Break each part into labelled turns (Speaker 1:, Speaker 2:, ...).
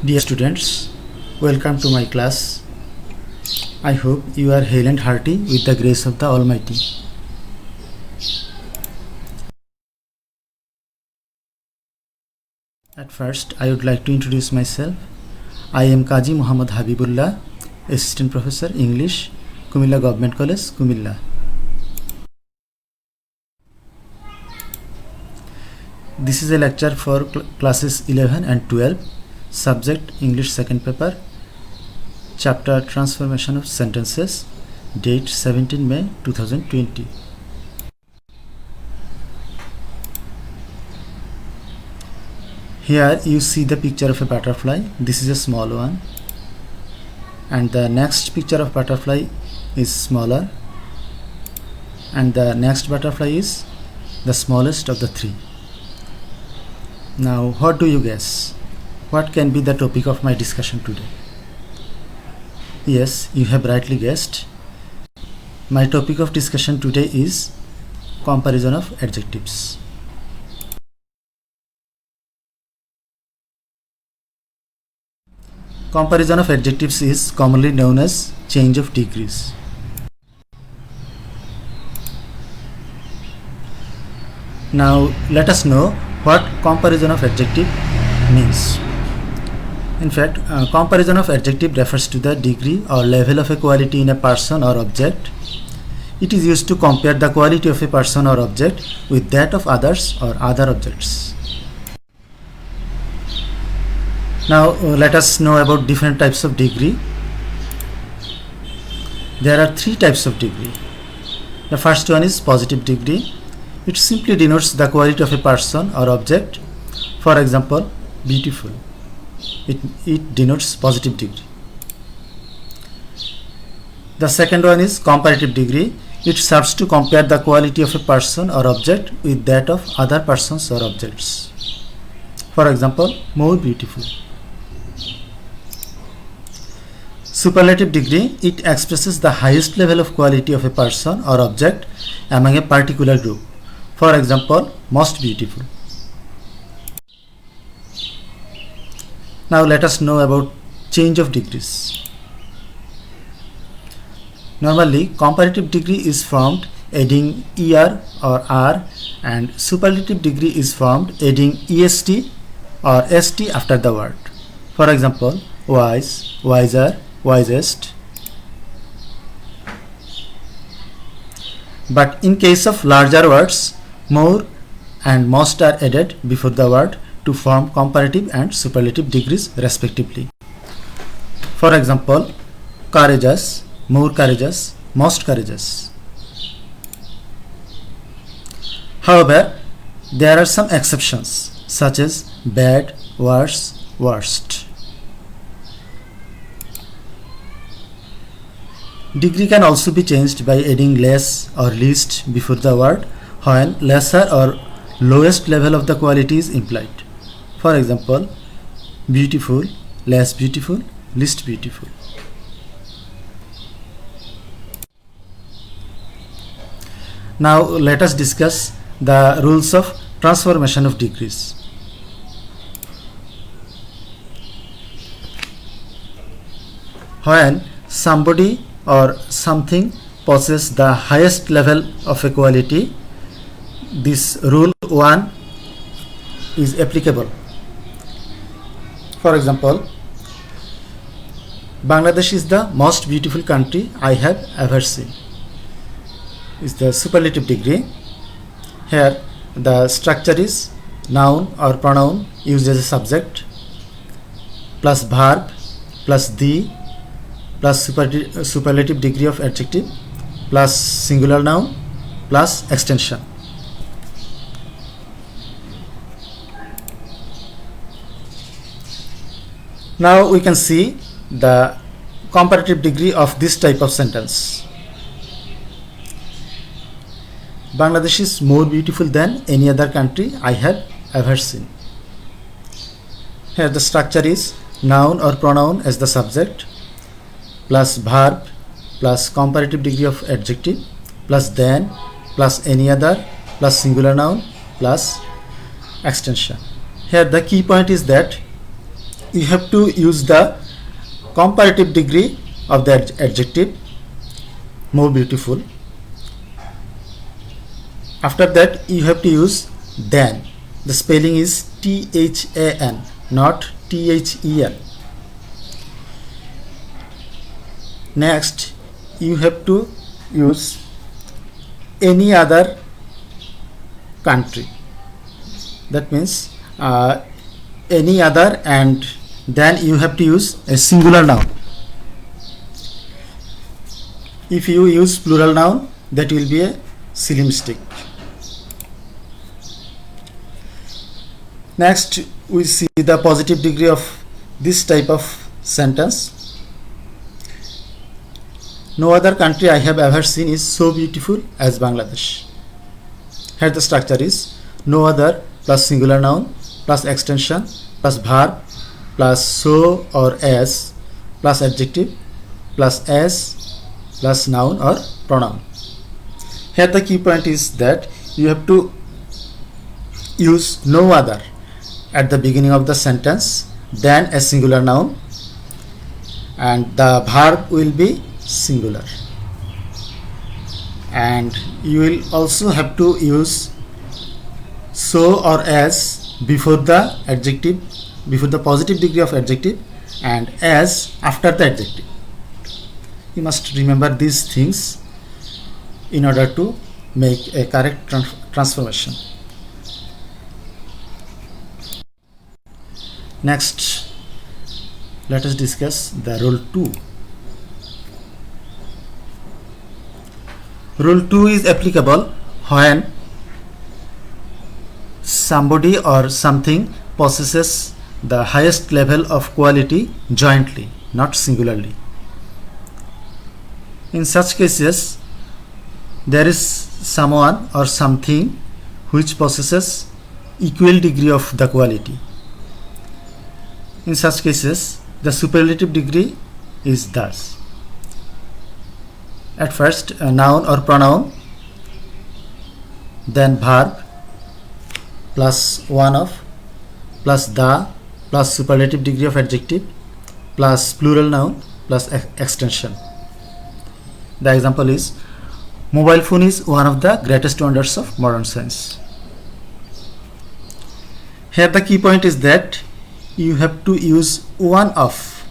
Speaker 1: Dear students, welcome to my class. I hope you are hale and hearty with the grace of the Almighty. At first, I would like to introduce myself. I am Kaji Muhammad Habibullah, Assistant Professor English, Kumilla Government College, Kumilla. This is a lecture for classes 11 and 12, subject English second paper, chapter Transformation of Sentences, date 17 May 2020. Here you see the picture of a butterfly. This is a small one, and the next picture of butterfly is smaller, and the next butterfly is the smallest of the three. Now, what do you guess? What can be the topic of my discussion today? Yes, you have rightly guessed. My topic of discussion today is comparison of adjectives. Comparison of adjectives is commonly known as change of degrees. Now, let us know what comparison of adjective means. In fact, comparison of adjective refers to the degree or level of a quality in a person or object. It is used to compare the quality of a person or object with that of others or other objects. Now, let us know about different types of degree. There are three types of degree. The first one is positive degree. It simply denotes the quality of a person or object. For example, beautiful. It denotes positive degree. The second one is comparative degree. It serves to compare the quality of a person or object with that of other persons or objects. For example, more beautiful. Superlative degree. It expresses the highest level of quality of a person or object among a particular group. For example, most beautiful. Now let us know about change of degrees. Normally, comparative degree is formed adding er or r, and superlative degree is formed adding est or st after the word. For example, wise, wiser, wisest. But in case of larger words, more and most are added before the word to form comparative and superlative degrees respectively. For example, courageous, more courageous, most courageous. However, there are some exceptions such as bad, worse, worst. Degree can also be changed by adding less or least before the word when lesser or lowest level of the quality is implied. For example, beautiful, less beautiful, least beautiful. Now let us discuss the rules of transformation of degrees. When somebody or something possesses the highest level of a quality, this rule 1 is applicable. For example, Bangladesh is the most beautiful country I have ever seen. Is the superlative degree. Here the structure is noun or pronoun used as a subject plus verb plus the plus superlative degree of adjective plus singular noun plus extension. Now we can see the comparative degree of this type of sentence. Bangladesh is more beautiful than any other country I have ever seen. Here the structure is noun or pronoun as the subject plus verb plus comparative degree of adjective plus than plus any other plus singular noun plus extension. Here the key point is that you have to use the comparative degree of the adjective, more beautiful. After that, you have to use than. The spelling is THAN, not THEN. Next, you have to use any other country. That means any other, and then you have to use a singular noun. If you use plural noun, that will be a silly mistake. Next, we see the positive degree of this type of sentence. No other country I have ever seen is so beautiful as Bangladesh. Here the structure is no other plus singular noun plus extension plus verb plus so or as plus adjective plus as plus noun or pronoun. Here the key point is that you have to use no other at the beginning of the sentence than a singular noun, and the verb will be singular, and you will also have to use so or as before the adjective, before the positive degree of adjective, and as after the adjective. You must remember these things in order to make a correct transformation. Next, let us discuss the rule 2. Rule 2 is applicable when somebody or something possesses the highest level of quality jointly, not singularly. In such cases, there is someone or something which possesses equal degree of the quality. In such cases, the superlative degree is thus: at first a noun or pronoun, then verb plus one of plus the plus superlative degree of adjective plus plural noun plus extension. The example is mobile phone is one of the greatest wonders of modern science. Here the key point is that you have to use one of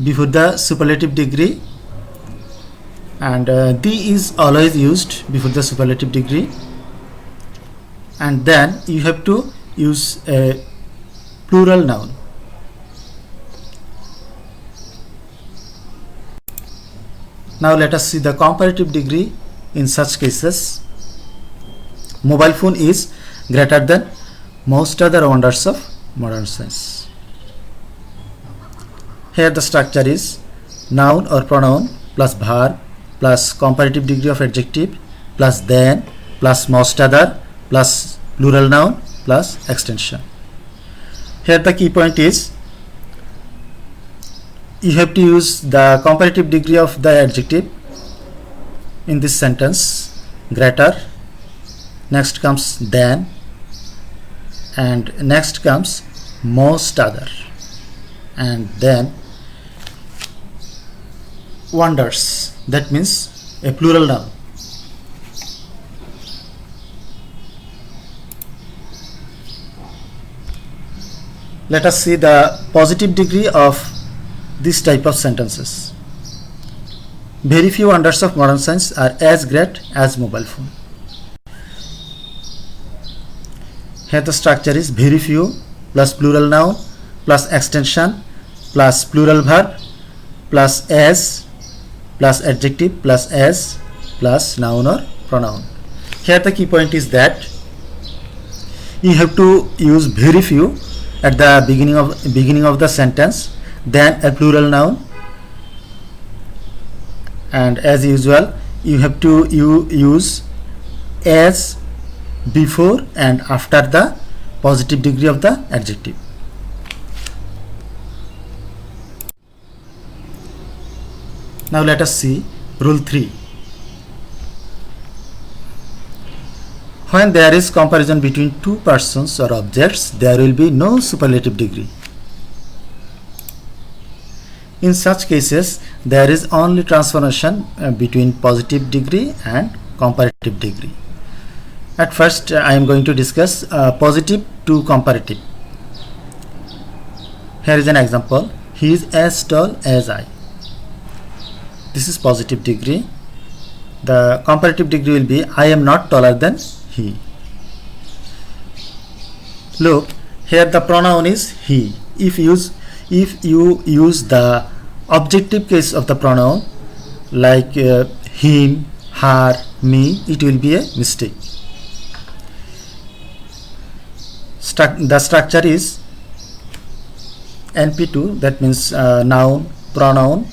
Speaker 1: before the superlative degree, and the is always used before the superlative degree, and then you have to use a plural noun. Now let us see the comparative degree in such cases. Mobile phone is greater than most other wonders of modern science. Here the structure is noun or pronoun plus verb plus comparative degree of adjective plus then plus most other plus plural noun plus extension. Here the key point is you have to use the comparative degree of the adjective in this sentence, greater, next comes than, and next comes most other, and then wonders, that means a plural noun. Let us see the positive degree of this type of sentences. Very few wonders of modern science are as great as mobile phone. Here the structure is very few plus plural noun plus extension plus plural verb plus as plus adjective plus as plus noun or pronoun. Here the key point is that you have to use very few at the beginning of the sentence, then a plural noun, and as usual you have to use as before and after the positive degree of the adjective. Now let us see rule 3. When there is comparison between two persons or objects, there will be no superlative degree. In such cases, there is only transformation between positive degree and comparative degree. At first, I am going to discuss positive to comparative. Here is an example. He is as tall as I. This is positive degree. The comparative degree will be I am not taller than he. Look, here the pronoun is he. If you use the objective case of the pronoun like him, her, me, it will be a mistake. The structure is NP2, that means noun, pronoun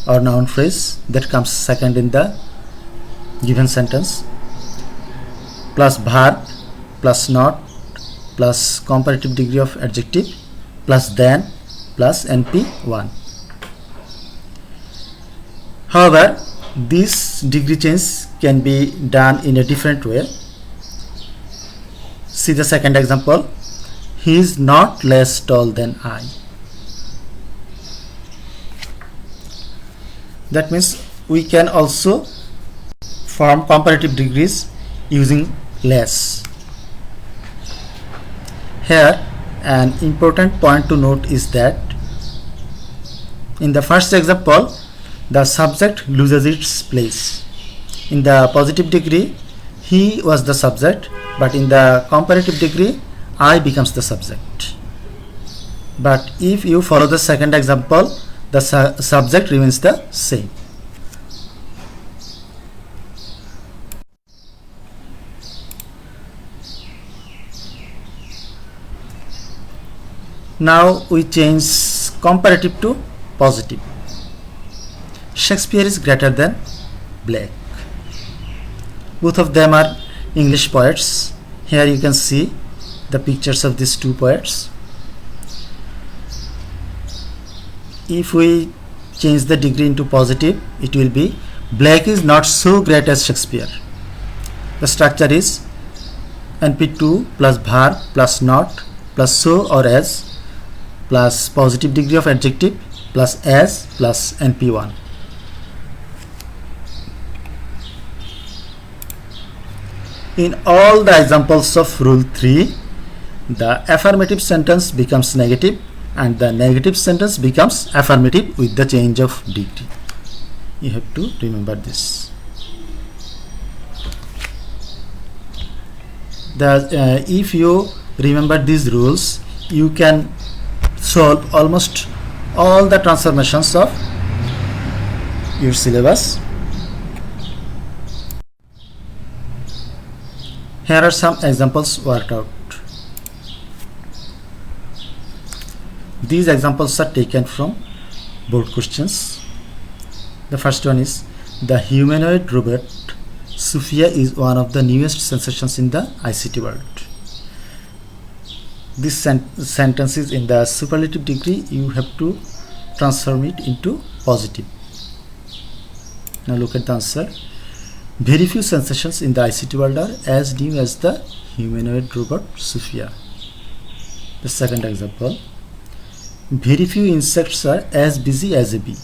Speaker 1: or noun phrase that comes second in the given sentence, plus verb, plus not, plus comparative degree of adjective, plus than, plus NP1. However, this degree change can be done in a different way. See the second example. He is not less tall than I. That means we can also form comparative degrees using less. Here, an important point to note is that in the first example, the subject loses its place. In the positive degree, he was the subject, but in the comparative degree, I becomes the subject. But if you follow the second example, the subject remains the same. Now we change comparative to positive. Shakespeare is greater than Blake. Both of them are English poets. Here you can see the pictures of these two poets. If we change the degree into positive, it will be Blake is not so great as Shakespeare. The structure is NP2 plus verb plus not plus so or as plus positive degree of adjective plus as plus NP1. In all the examples of rule 3, the affirmative sentence becomes negative and the negative sentence becomes affirmative with the change of degree. You have to remember this. If you remember these rules, you can solve almost all the transformations of your syllabus. Here are some examples worked out. These examples are taken from board questions. The first one is the humanoid robot Sophia is one of the newest sensations in the ICT world. This sentence is in the superlative degree. You have to transform it into positive. Now look at the answer. Very few sensations in the ICT world are as new as the humanoid robot Sophia. The second example. Very few insects are as busy as a bee.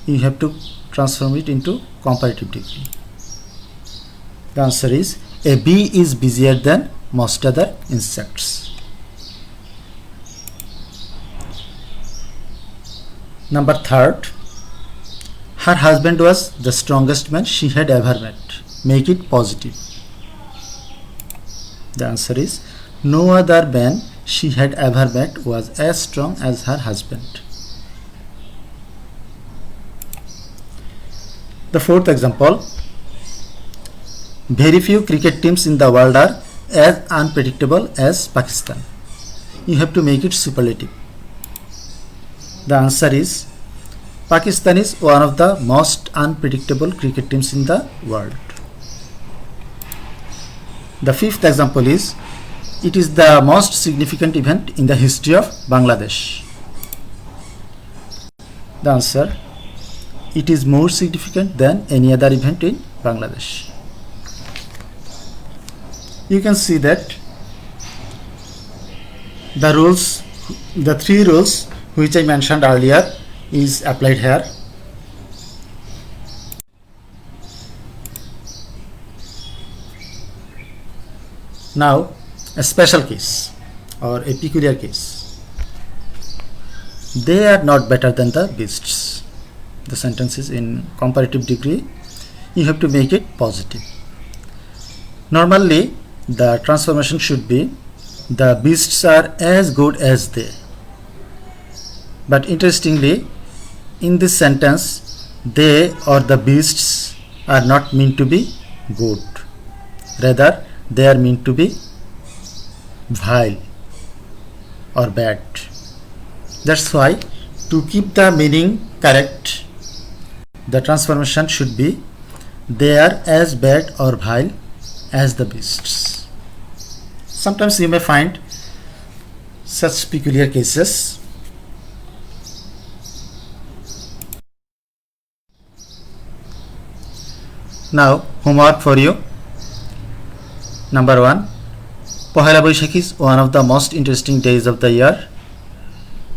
Speaker 1: You have to transform it into comparative degree. The answer is a bee is busier than most other insects. Number third. Her husband was the strongest man she had ever met. Make it positive. The answer is no other man she had ever met was as strong as her husband. The fourth example. Very few cricket teams in the world are as unpredictable as Pakistan. You have to make it superlative. The answer is Pakistan is one of the most unpredictable cricket teams in the world. The fifth example is it is the most significant event in the history of Bangladesh. The answer, it is more significant than any other event in Bangladesh. You can see that the three rules which I mentioned earlier is applied here. Now a special case or a peculiar case. They are not better than the beasts. The sentence is in comparative degree. You have to make it positive. Normally the transformation should be the beasts are as good as they. But interestingly, in this sentence, they or the beasts are not meant to be good. Rather, they are meant to be vile or bad. That's why, to keep the meaning correct, the transformation should be they are as bad or vile as the beasts. Sometimes you may find such peculiar cases. Now, homework for you. Number 1. Pohela Boishakh is one of the most interesting days of the year.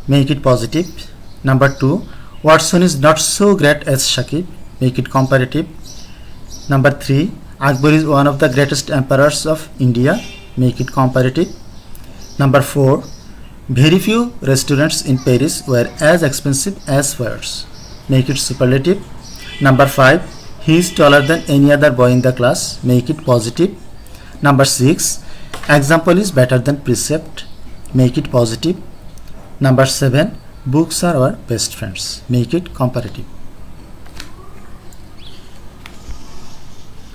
Speaker 1: Make it positive. Number 2. Watson is not so great as Shakib. Make it comparative. Number 3. Akbar is one of the greatest emperors of India. Make it comparative. Number 4. Very few restaurants in Paris were as expensive as Fairs. Make it superlative. Number 5. He is taller than any other boy in the class. Make it positive. Number 6. Example is better than precept. Make it positive. Number 7. Books are our best friends. Make it comparative.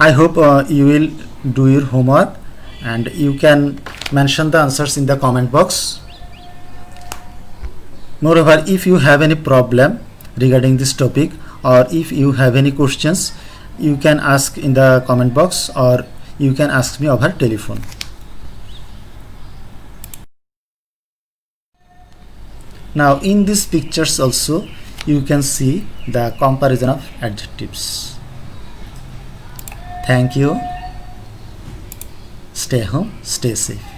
Speaker 1: I hope you will do your homework and you can mention the answers in the comment box. Moreover, if you have any problem regarding this topic or if you have any questions, you can ask in the comment box or you can ask me over telephone. Now in these pictures also you can see the comparison of adjectives. Thank you. Stay home, stay safe.